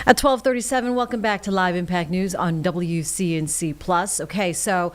At 12:37, welcome back to Live Impact News on WCNC Plus. Okay, so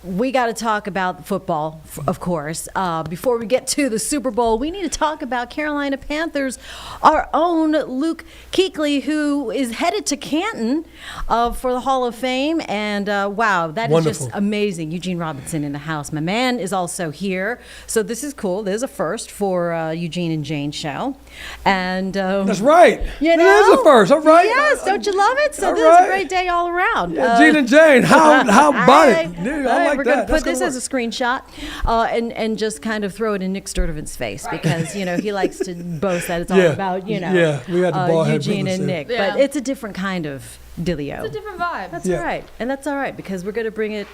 we got to talk about football, of course. Before we get to the Super Bowl, we need to talk about Carolina Panthers, our own Luke Kuechly, who is headed to Canton for the Hall of Fame. And wow, that Wonderful. is just amazing. Eugene Robinson in the house. My man is also here. So this is cool. There's a first for Eugene and Jane show. And that's right. You know, that is a first. All right. Yes, don't you love it? So all this right. is a great day all around. Gene and Jane, how about it? Yeah, I like we're that. going to put this That's as a screenshot and just kind of throw it in Nick Sturdivant's face because, you know, he likes to boast that it's all about, you know, we had the ball Eugene and Nick. Yeah. But it's a different kind of dealio. It's a different vibe. That's all right. And that's all right because we're going to bring it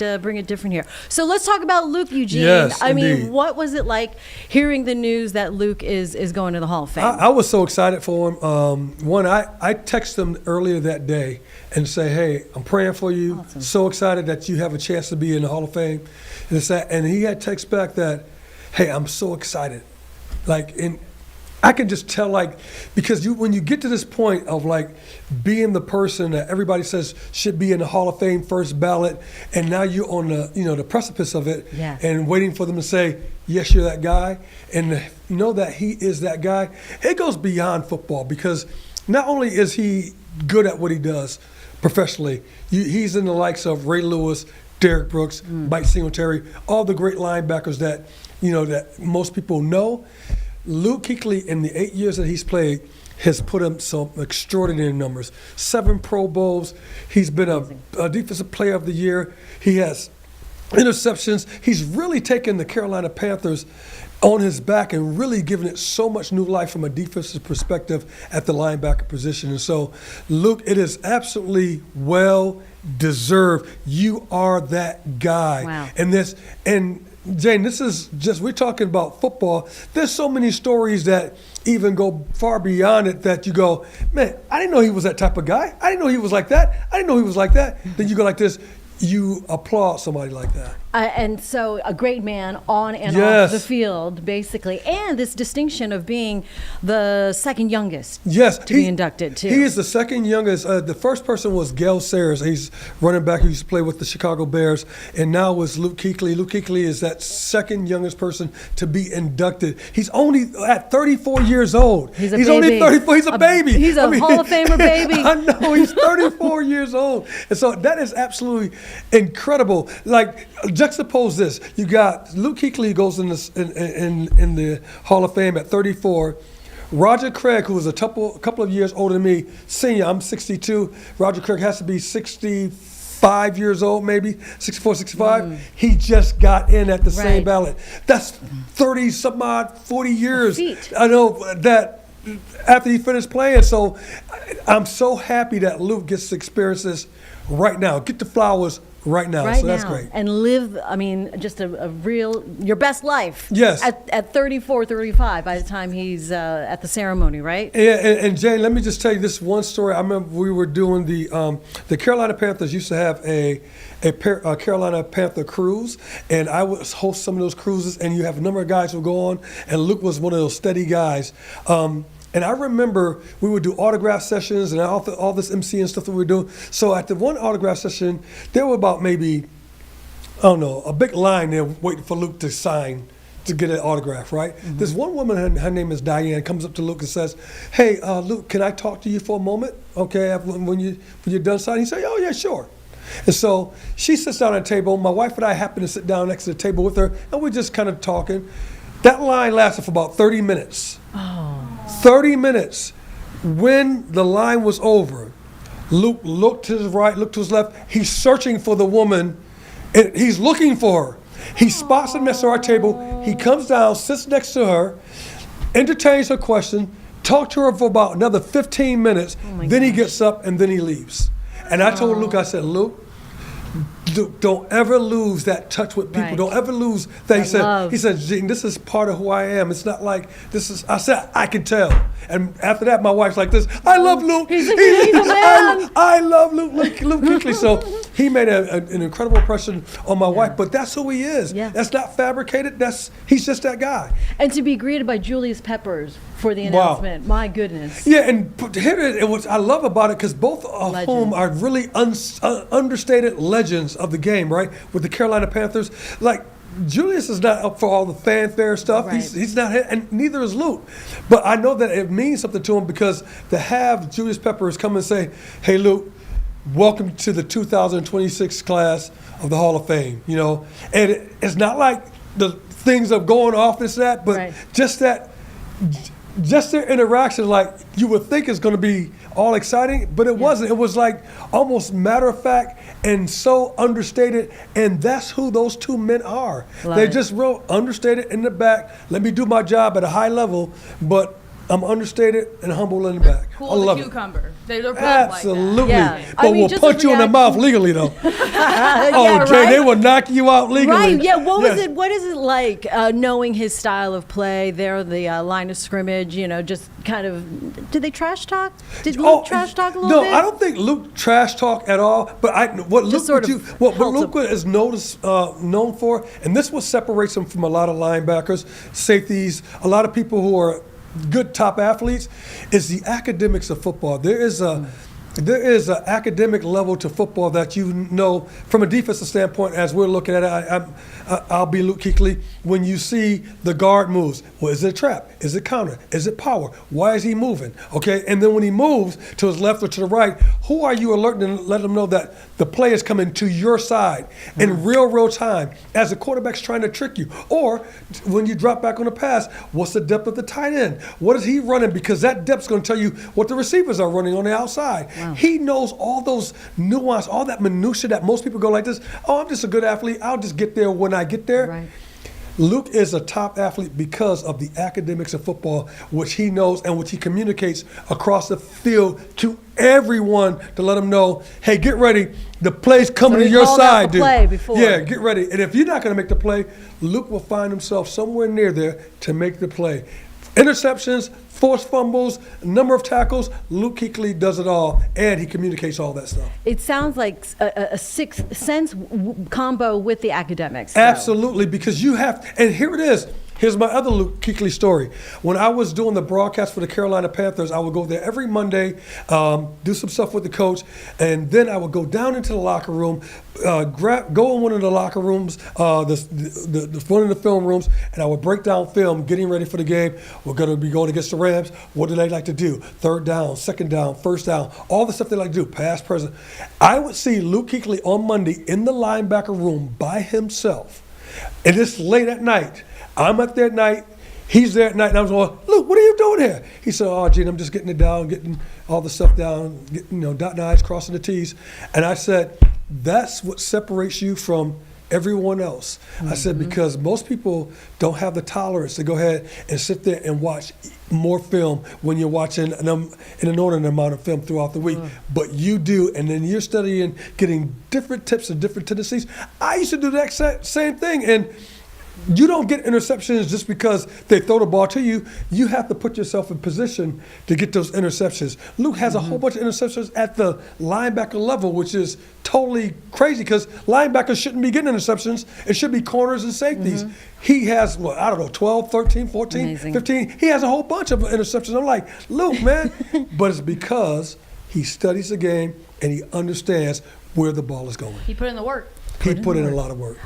different here. So let's talk about Luke, Eugene. Yes, I indeed. mean, what was it like hearing the news that Luke is going to the Hall of Fame? I was so excited for him. I texted him earlier that day and say, hey, I'm praying for you. Awesome. So excited that you have a chance to be in the Hall of Fame. And he had text back that, hey, I'm so excited. And I can just tell, because when you get to this point of being the person that everybody says should be in the Hall of Fame first ballot, and now you're on the precipice of it, Yeah. and waiting for them to say, yes, you're that guy, and know that he is that guy. It goes beyond football because not only is he good at what he does professionally, he's in the likes of Ray Lewis, Derrick Brooks, Mike Singletary, all the great linebackers that most people know. Luke Kuechly, in the 8 years that he's played, has put him some extraordinary numbers. 7 Pro Bowls. He's been a Defensive Player of the Year. He has interceptions. He's really taken the Carolina Panthers on his back and really given it so much new life from a defensive perspective at the linebacker position. And so, Luke, it is absolutely well deserved. You are that guy. Wow. And Jane, this is just, we're talking about football. There's so many stories that even go far beyond it that you go, man, I didn't know he was that type of guy. I didn't know he was like that. I didn't know he was like that. Then you go like this, you applaud somebody like that. And so a great man on and Yes. off the field, basically. And this distinction of being the second youngest to be inducted, too. He is the second youngest. The first person was Gale Sayers. He's running back who used to play with the Chicago Bears. And now was Luke Kuechly. Luke Kuechly is that second youngest person to be inducted. He's only at 34 years old. He's only 34. He's a baby. He's a Hall of Famer baby. I know. He's 34 years old. And so that is absolutely incredible. Juxtapose this. You got Luke Kuechly who goes in the Hall of Fame at 34. Roger Craig, who was a couple of years older than me, senior. I'm 62. Roger Craig has to be 65 years old, maybe 64, 65. He just got in at the same ballot. That's 30 some odd, 40 years. I know that after he finished playing. So I'm so happy that Luke gets to experience this right now. Get the flowers right now. So that's great. And live, just a real, your best life. Yes. At 34, 35 by the time he's at the ceremony, right? Yeah, and Jane, let me just tell you this one story. I remember we were doing the Carolina Panthers used to have a Carolina Panther cruise, and I would host some of those cruises, and you have a number of guys who would go on, and Luke was one of those steady guys. And I remember we would do autograph sessions and all this MC and stuff that we were doing. So at the one autograph session, there were about maybe, I don't know, a big line there waiting for Luke to sign to get an autograph, right? Mm-hmm. This one woman, her name is Diane, comes up to Luke and says, hey, Luke, can I talk to you for a moment? Okay, when you're done signing? He said, oh, yeah, sure. And so she sits down at a table. My wife and I happen to sit down next to the table with her, and we're just kind of talking. That line lasted for about 30 minutes. Oh. 30 minutes. When the line was over, Luke looked to his right, looked to his left. He's searching for the woman, and he's looking for her. He spots her next to our table. He comes down, sits next to her, entertains her question, talked to her for about another 15 minutes. Then he gets up, and then he leaves. And I told Luke, I said, Luke, don't ever lose that touch with people. Right. Don't ever lose that. He said, Gene, this is part of who I am. It's not like this is, I said, I can tell. And after that, my wife's like this, I love Luke. He's a man. I love Luke Kuechly. So he made an incredible impression on my wife. But that's who he is. Yeah. That's not fabricated. He's just that guy. And to be greeted by Julius Peppers for the announcement, my goodness. Yeah, and what I love about it, because both of whom are really understated legends of the game, right? With the Carolina Panthers, like Julius is not up for all the fanfare stuff. Right. He's not, and neither is Luke. But I know that it means something to him, because to have Julius Peppers come and say, "Hey, Luke, welcome to the 2026 class of the Hall of Fame," you know, and it's not like the things of going off this, that, but just their interaction, like you would think is going to be all exciting, but it wasn't. It was like almost matter of fact and so understated, and that's who those two men are. They're just real understated in the back. Let me do my job at a high level, but I'm understated and humble in the back. Cool I love the cucumber. They're both Absolutely. like that. Yeah. But we'll punch you in the mouth legally, though. Oh, Jay, they will knock you out legally. Right, yeah. What is it like knowing his style of play? There, the line of scrimmage, you know, just kind of, did they trash talk? Did Luke trash talk a little bit? No, I don't think Luke trash talk at all. But what Luke is known for, and this is what separates him from a lot of linebackers, safeties, a lot of people who are good top athletes, is the academics of football. There is an academic level to football that, you know, from a defensive standpoint, as we're looking at it, I'll be Luke Kuechly. When you see the guard moves, well, is it a trap? Is it counter? Is it power? Why is he moving? Okay, and then when he moves to his left or to the right, who are you alerting and let them know that the play is coming to your side in real time as the quarterback's trying to trick you? Or when you drop back on the pass, what's the depth of the tight end? What is he running? Because that depth's going to tell you what the receivers are running on the outside. Wow. He knows all those nuance, all that minutia that most people go like this, "Oh, I'm just a good athlete. I'll just get there when I get there." Right. Luke is a top athlete because of the academics of football, which he knows and which he communicates across the field to everyone to let them know, "Hey, get ready. The play's coming to your side, dude." Play before. Yeah, get ready. And if you're not going to make the play, Luke will find himself somewhere near there to make the play. Interceptions, forced fumbles, number of tackles, Luke Kuechly does it all, and he communicates all that stuff. It sounds like a sixth sense combo with the academics. Absolutely, because you have, and here it is. Here's my other Luke Kuechly story. When I was doing the broadcast for the Carolina Panthers, I would go there every Monday, do some stuff with the coach, and then I would go down into the locker room, go in one of the locker rooms, one of the film rooms, and I would break down film, getting ready for the game. We're going to be going against the Rams. What do they like to do? Third down, second down, first down, all the stuff they like to do, past, present. I would see Luke Kuechly on Monday in the linebacker room by himself, and it's late at night. I'm up there at night, he's there at night, and I was going, "Luke, what are you doing here?" He said, "Oh, Gene, I'm just getting it down, getting all the stuff down, dotting the I's, crossing the T's." And I said, "That's what separates you from everyone else." I said, because most people don't have the tolerance to go ahead and sit there and watch more film when you're watching an inordinate amount of film throughout the week. But you do, and then you're studying, getting different tips and different tendencies. I used to do that same thing, and you don't get interceptions just because they throw the ball to you. You have to put yourself in position to get those interceptions. Luke has a whole bunch of interceptions at the linebacker level, which is totally crazy because linebackers shouldn't be getting interceptions. It should be corners and safeties. He has, 12, 13, 14, Amazing. 15. He has a whole bunch of interceptions. I'm like, Luke, man. But it's because he studies the game and he understands where the ball is going. He put in the work. He put in a lot of work.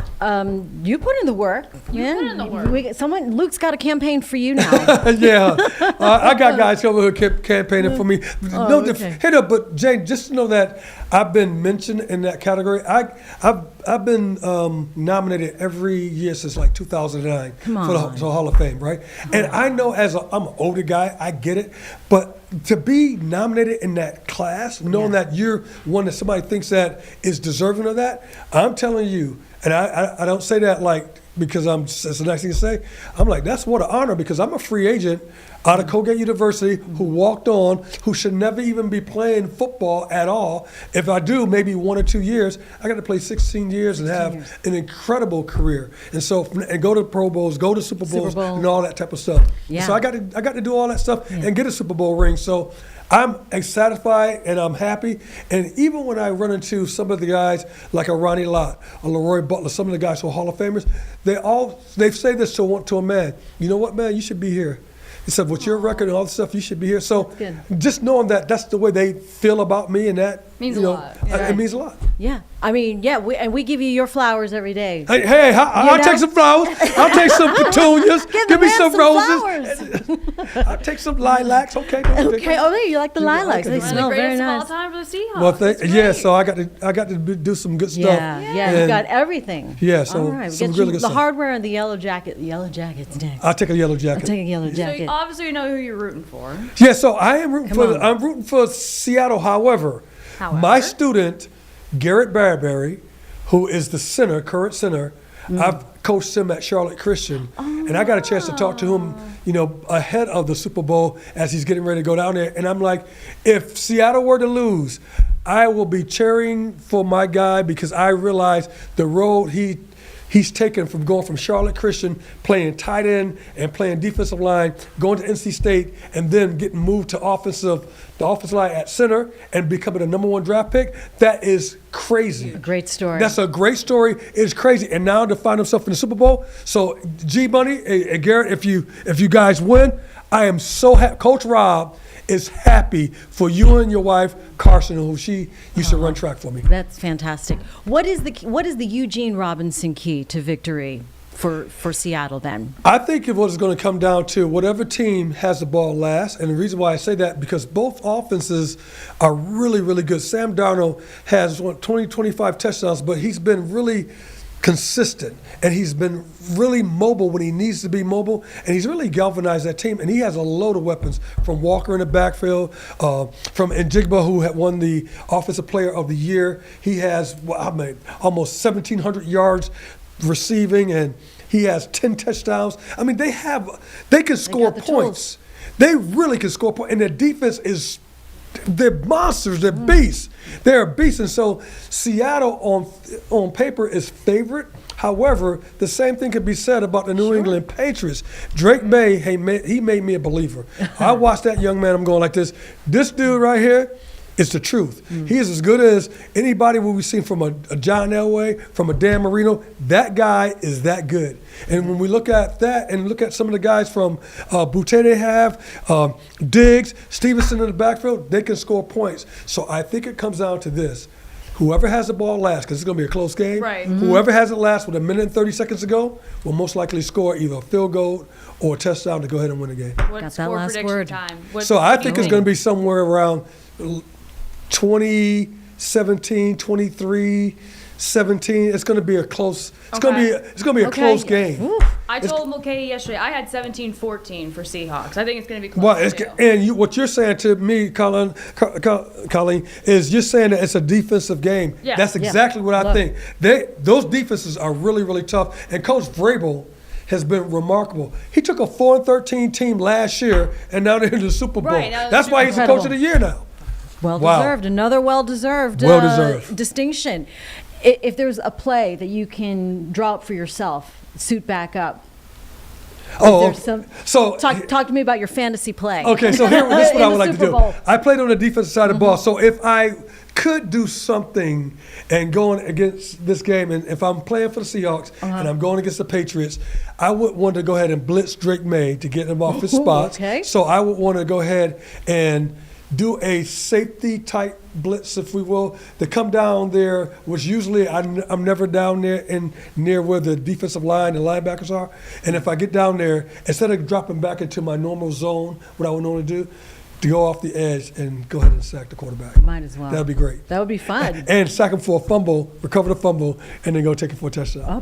You put in the work. You put in the work. Luke's got a campaign for you now. Yeah, I got guys over here campaigning for me. Okay. But Jane, just to know that I've been mentioned in that category. I've been nominated every year since like 2009 for the Hall of Fame, right? And I know I'm an older guy, I get it, but to be nominated in that class, knowing that you're one that somebody thinks that is deserving of that, I'm telling you, and I don't say that like because it's a nice thing to say. I'm like, that's what an honor because I'm a free agent. out of Colgate University who walked on, who should never even be playing football at all. If I do, maybe 1 or 2 years, I got to play 16 years and have an incredible career. And so, and go to Pro Bowls, go to Super Bowls, Bowl. and all that type of stuff. Yeah. So I got to do all that stuff and get a Super Bowl ring. So I'm satisfied and I'm happy. And even when I run into some of the guys like a Ronnie Lott, a Leroy Butler, some of the guys who are Hall of Famers, they say this to a man. You know what, man? You should be here. He said, with your record and all the stuff, you should be here. So just knowing that that's the way they feel about me, and that Means a lot. It means a lot. Yeah. I mean, yeah, we give you your flowers every day. Hey, I'll take some flowers. I'll take some petunias. Give me some roses. I'll take some lilacs. Okay. Okay. Oh, you like the lilacs? They One of smell the very greatest of all nice. time for the Seahawks. Well, That's yeah. great. So I got to do some good stuff. Yeah, you And got everything. Yeah, so all right, we some get really you good the stuff. hardware and the yellow jacket. The yellow jacket's next. I'll take a yellow I'll jacket. take a yellow So jacket. obviously you know who you're rooting for. Yeah, so I am rooting Come on. I'm rooting for Seattle. However, However? my student Garrett Barberry, who is the current center, I've coached him at Charlotte Christian, and I got a chance to talk to him, ahead of the Super Bowl as he's getting ready to go down there. And I'm like, if Seattle were to lose, I will be cheering for my guy because I realize the road he's taken from going from Charlotte Christian, playing tight end and playing defensive line, going to NC State, and then getting moved to the offensive line at center and becoming a #1 draft pick. That is crazy. A great story. That's a great story. It's crazy. And now to find himself in the Super Bowl. So G Bunny and Garrett, if you guys win, I am so happy. Coach Rob is happy for you and your wife, Carson, who she used to run track for me. That's fantastic. What is the Eugene Robinson key to victory for Seattle then? I think what it's going to come down to, whatever team has the ball last, and the reason why I say that, because both offenses are really, really good. Sam Darnold has 20, 25 touchdowns, but he's been really consistent, and he's been really mobile when he needs to be mobile, and he's really galvanized that team, and he has a load of weapons, from Walker in the backfield, from Njigba, who had won the Offensive Player of the Year. He has almost 1,700 yards receiving, and he has 10 touchdowns. I mean, they can score the points. tools. They really can score points, and their defense is they're monsters. They're beasts. They're a beast. And so Seattle on paper is favorite. However, the same thing could be said about the New England Patriots. Drake May, he made me a believer. I watched that young man. I'm going like this. This dude right here is the truth. He is as good as anybody we've seen, from a John Elway, from a Dan Marino. That guy is that good. And when we look at that and look at some of the guys from Boutte they have, Diggs, Stevenson in the backfield, they can score points. So I think it comes down to this. Whoever has the ball last, because it's going to be a close game, Right. Whoever has it last with 1 minute and 30 seconds to go will most likely score either a field goal or a touchdown to go ahead and win the game. What that score last prediction word. time? So I think it's going to be somewhere around 2017, 23-17. It's going to be a close. It's going to be a close game. Ooh. I told Mulcahy yesterday I had 17-14 for Seahawks. I think it's going to be close. Well, too. what you're saying to me, Colleen, is you're saying that it's a defensive game. Yeah. That's exactly what I Look. think. Those defenses are really, really tough. And Coach Vrabel has been remarkable. He took a 4-13 team last year, and now they're in the Super Bowl. Right, now That's why he's the incredible. coach of the year now. Well Wow. deserved. Another well-deserved, Well-deserved. distinction. If there's a play that you can draw up for yourself, suit back up. Talk to me about your fantasy play. Okay, so this is what In I would the like to Super do. Bowl. I played on the defensive side of the ball, so if I could do something and going against this game, and if I'm playing for the Seahawks and I'm going against the Patriots, I would want to go ahead and blitz Drake May to get him off his spots. Okay. So I would want to go ahead and do a safety type blitz, if we will, to come down there, which usually I'm never down there near where the defensive line and linebackers are. And if I get down there, instead of dropping back into my normal zone, what I would normally do, to go off the edge and go ahead and sack the quarterback. Might as well. That would be great. That would be fun. And sack him for a fumble, recover the fumble, and then go take it for a touchdown.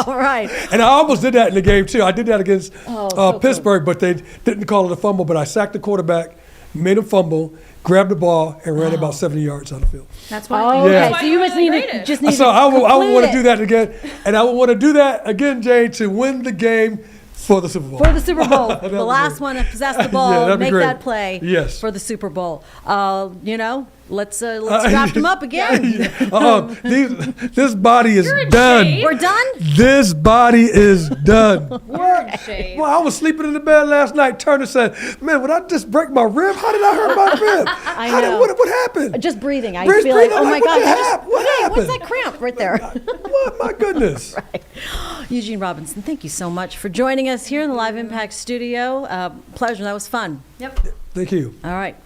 All right. And I almost did that in the game, too. I did that against so Pittsburgh, but they didn't call it a fumble. But I sacked the quarterback, made him fumble, grabbed the ball, and ran about 70 yards on the field. That's why. Oh, Yeah. okay. So you must need to So I would complete want to it. do that again. And I would want to do that again, Jay, to win the game For the Super Bowl. For the Super Bowl. That'd The be last great. one to possess the Yeah, ball, that'd be make great. that play Yes. for the Super Bowl. Let's draft them up again. This body is You're in done. shape. We're done? This body is done. You're in shape. Well, I was sleeping in the bed last night. Turner said, "Man, would I just break my rib? How did I hurt my rib? I know. What happened? Just breathing. I Breathe, feel like, breathe. oh I'm my like, God. what happened? What's that cramp right there? What? My goodness. Eugene Robinson, thank you so much for joining us here in the Live Impact studio. Pleasure. That was fun. Yep. Thank you. All right.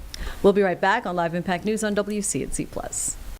We'll be right back on Live Impact News on WCNC Plus.